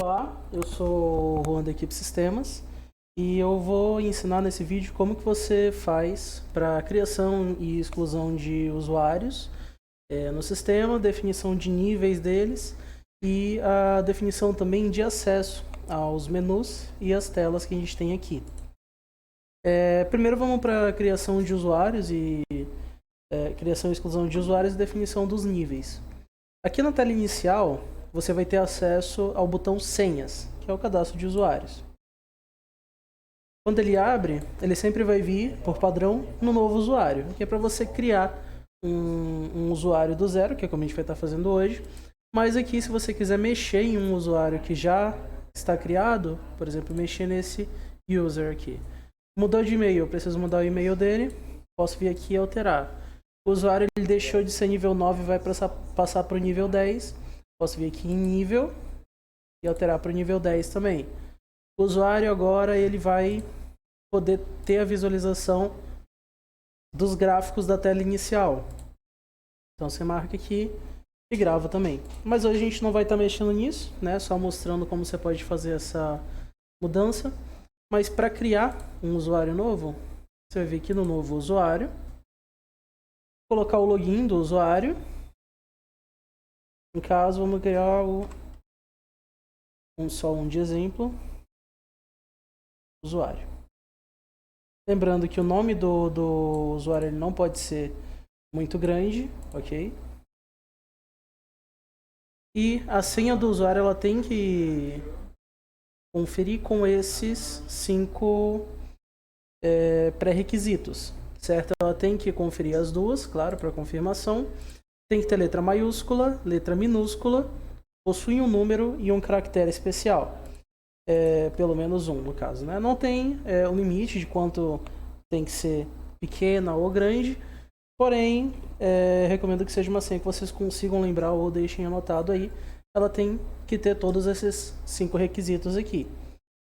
Olá, eu sou o Juan da equipe Sistemas e eu vou ensinar nesse vídeo como que você faz para criação e exclusão de usuários no sistema, definição de níveis deles e a definição também de acesso aos menus e as telas que a gente tem aqui. Primeiro vamos para a criação de usuários e criação e exclusão de usuários e definição dos níveis. Aqui na tela inicial, você vai ter acesso ao botão Senhas, que é o cadastro de usuários. Quando ele abre, ele sempre vai vir, por padrão, no novo usuário, que é para você criar um usuário do zero, que é como a gente vai estar fazendo hoje. Mas aqui, se você quiser mexer em um usuário que já está criado, por exemplo, mexer nesse user aqui. Mudou de e-mail, eu preciso mudar o e-mail dele, posso vir aqui e alterar. O usuário ele deixou de ser nível 9 e vai passar para o nível 10. Posso vir aqui em nível e alterar para o nível 10 também. O usuário agora ele vai poder ter a visualização dos gráficos da tela inicial. Então você marca aqui e grava também. Mas hoje a gente não vai estar mexendo nisso, né? Só mostrando como você pode fazer essa mudança. Mas para criar um usuário novo, você vai vir aqui no novo usuário, colocar o login do usuário. No caso, vamos criar só um de exemplo, usuário. Lembrando que o nome do usuário ele não pode ser muito grande, ok? E a senha do usuário ela tem que conferir com esses 5 pré-requisitos, certo? Ela tem que conferir as duas, claro, para confirmação. Tem que ter letra maiúscula, letra minúscula, possui um número e um caractere especial. Pelo menos um, no caso, né? Não tem um limite de quanto tem que ser pequena ou grande, porém, recomendo que seja uma senha que vocês consigam lembrar ou deixem anotado aí. Ela tem que ter todos esses 5 requisitos aqui.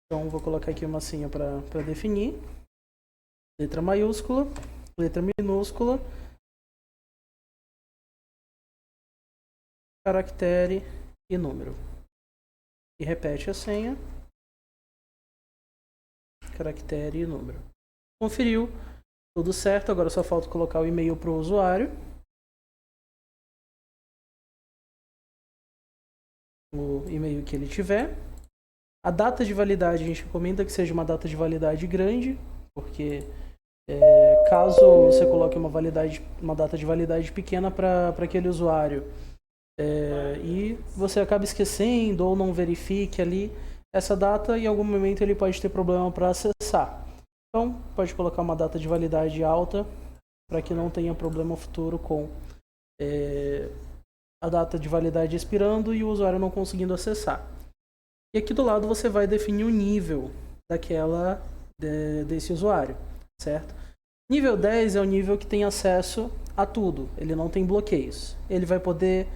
Então, vou colocar aqui uma senha para definir. Letra maiúscula, letra minúscula, caractere e número. E repete a senha, caractere e número. Conferiu, tudo certo. Agora só falta colocar o e-mail para o usuário. O e-mail que ele tiver. A data de validade, a gente recomenda que seja uma data de validade grande, porque caso você coloque uma data de validade pequena para aquele usuário, e você acaba esquecendo ou não verifique ali essa data, em algum momento ele pode ter problema para acessar. Então, pode colocar uma data de validade alta para que não tenha problema futuro com a data de validade expirando e o usuário não conseguindo acessar. E aqui do lado você vai definir o nível desse usuário, certo? Nível 10 é o nível que tem acesso a tudo, ele não tem bloqueios. Ele vai poder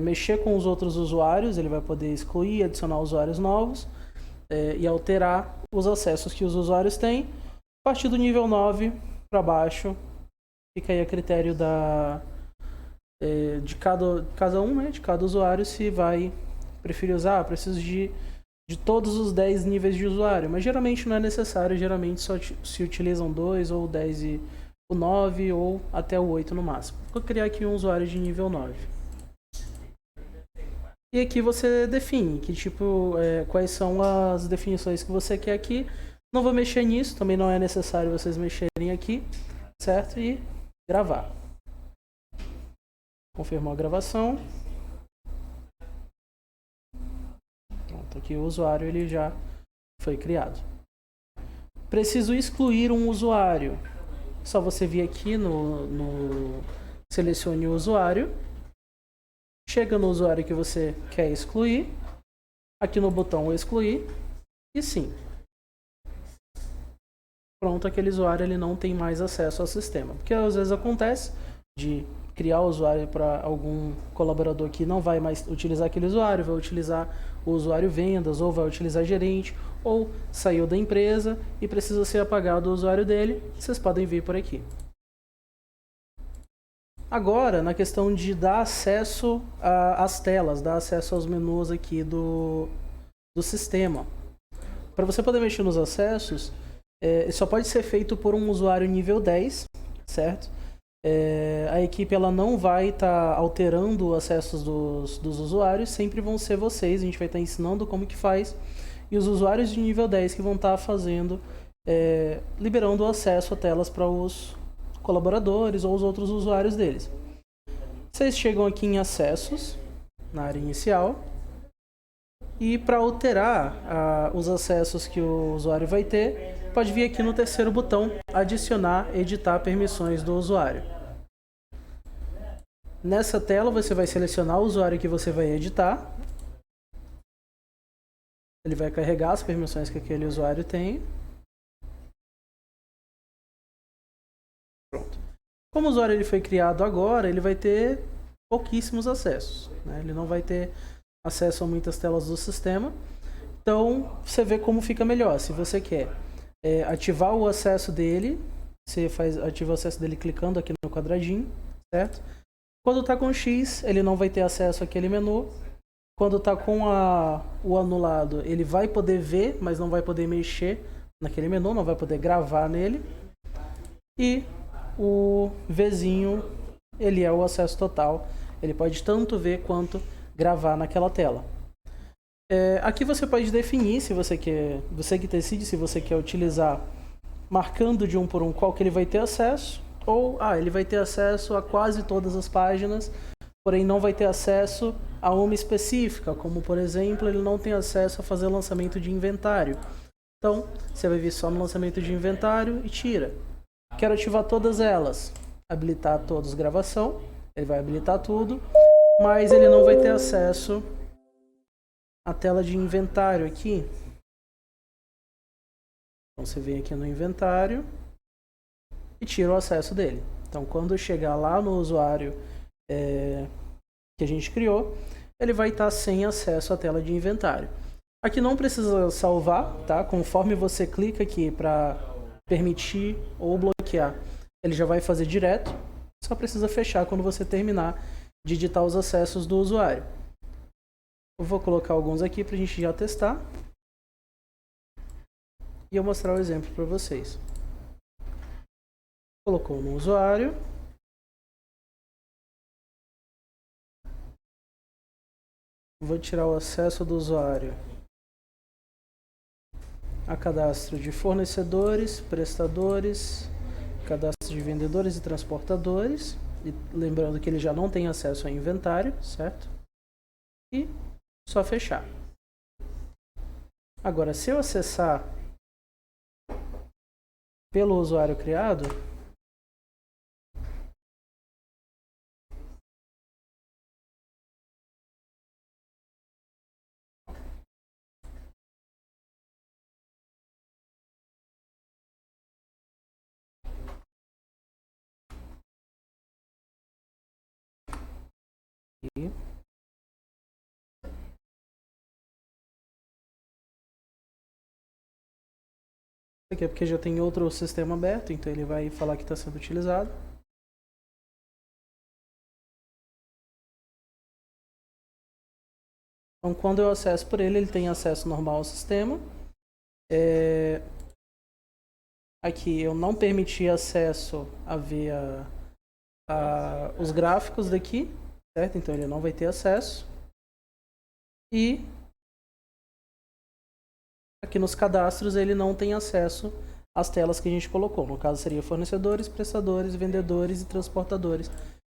mexer com os outros usuários, ele vai poder excluir, adicionar usuários novos e alterar os acessos que os usuários têm. A partir do nível 9 para baixo, fica aí a critério de cada um, né, de cada usuário, se vai preferir usar, preciso de todos os 10 níveis de usuário, mas geralmente não é necessário, geralmente só se utilizam 2 ou 10 e o 9 ou até o 8 no máximo. Vou criar aqui um usuário de nível 9. E aqui você define que quais são as definições que você quer aqui. Não vou mexer nisso, também não é necessário vocês mexerem aqui, certo? E gravar. Confirmou a gravação. Pronto, aqui o usuário ele já foi criado. Preciso excluir um usuário. Só você vir aqui selecione o usuário. Chega no usuário que você quer excluir, aqui no botão excluir, e sim. Pronto, aquele usuário ele não tem mais acesso ao sistema. Porque às vezes acontece de criar o usuário para algum colaborador que não vai mais utilizar aquele usuário, vai utilizar o usuário vendas, ou vai utilizar gerente, ou saiu da empresa e precisa ser apagado o usuário dele. Vocês podem vir por aqui. Agora, na questão de dar acesso às telas, dar acesso aos menus aqui do do sistema. Para você poder mexer nos acessos, só pode ser feito por um usuário nível 10, certo? A equipe ela não vai estar alterando os acessos dos usuários, sempre vão ser vocês, a gente vai estar ensinando como que faz, e os usuários de nível 10 que vão estar fazendo, liberando o acesso a telas para os colaboradores ou os outros usuários deles. Vocês chegam aqui em acessos, na área inicial, e para alterar os acessos que o usuário vai ter, pode vir aqui no terceiro botão, adicionar, editar permissões do usuário. Nessa tela você vai selecionar o usuário que você vai editar. Ele vai carregar as permissões que aquele usuário tem. Pronto. Como o usuário ele foi criado agora, ele vai ter pouquíssimos acessos, né? Ele não vai ter acesso a muitas telas do sistema. Então, você vê como fica melhor. Se você quer ativar o acesso dele, você ativa o acesso dele clicando aqui no quadradinho, certo? Quando está com X, ele não vai ter acesso àquele menu. Quando está com o anulado, ele vai poder ver, mas não vai poder mexer naquele menu, não vai poder gravar nele. E o Vzinho, ele é o acesso total. Ele pode tanto ver quanto gravar naquela tela. Aqui você pode definir se você quer, você que decide se você quer utilizar marcando de um por um qual que ele vai ter acesso, ou ele vai ter acesso a quase todas as páginas, porém não vai ter acesso a uma específica, como por exemplo, ele não tem acesso a fazer lançamento de inventário. Então, você vai vir só no lançamento de inventário e tira. Quero ativar todas elas, habilitar todos gravação, ele vai habilitar tudo, mas ele não vai ter acesso à tela de inventário aqui. Então você vem aqui no inventário e tira o acesso dele. Então quando chegar lá no usuário que a gente criou, ele vai estar sem acesso à tela de inventário. Aqui não precisa salvar, tá? Conforme você clica aqui para permitir ou bloquear, ele já vai fazer direto. Só precisa fechar quando você terminar de editar os acessos do usuário. Eu vou colocar alguns aqui para a gente já testar. E eu mostrar o exemplo para vocês. Colocou no usuário. Vou tirar o acesso do usuário a cadastro de fornecedores, prestadores, cadastro de vendedores e transportadores. E lembrando que ele já não tem acesso a inventário, certo? E só fechar. Agora, se eu acessar pelo usuário criado, e aqui é porque já tem outro sistema aberto, então ele vai falar que está sendo utilizado. Então, quando eu acesso por ele, ele tem acesso normal ao sistema. Aqui eu não permiti acesso a ver os gráficos daqui, certo? Então ele não vai ter acesso. E aqui nos cadastros ele não tem acesso às telas que a gente colocou. No caso seria fornecedores, prestadores, vendedores e transportadores.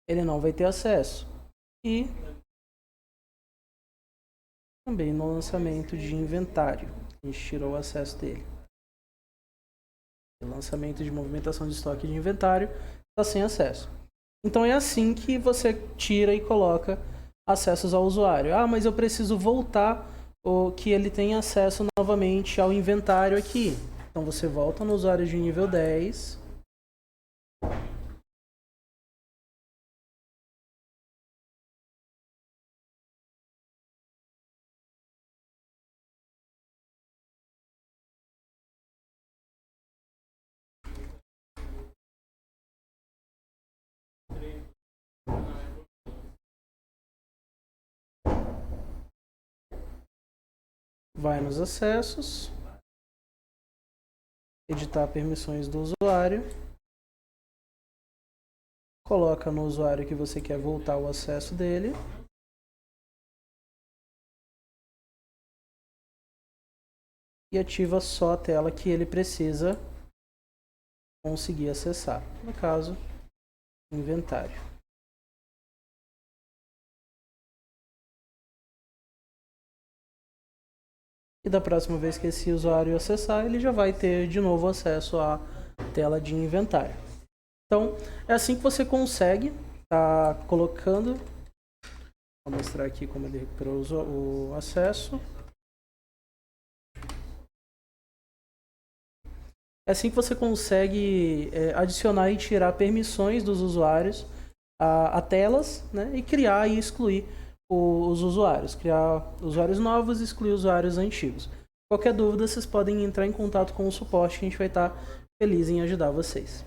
Ele não vai ter acesso. E também no lançamento de inventário, a gente tirou o acesso dele. O lançamento de movimentação de estoque de inventário está sem acesso. Então é assim que você tira e coloca acessos ao usuário. Mas eu preciso voltar que ele tenha acesso novamente ao inventário aqui. Então você volta no usuário de nível 10. vai nos acessos, editar permissões do usuário, coloca no usuário que você quer voltar o acesso dele, e ativa só a tela que ele precisa conseguir acessar, no caso, inventário. E da próxima vez que esse usuário acessar, ele já vai ter de novo acesso à tela de inventário. Então, é assim que você consegue estar colocando. Vou mostrar aqui como ele recuperou o acesso. É assim que você consegue adicionar e tirar permissões dos usuários a telas, né, e criar e excluir os usuários. Criar usuários novos e excluir usuários antigos. Qualquer dúvida, vocês podem entrar em contato com o suporte, que a gente vai estar feliz em ajudar vocês.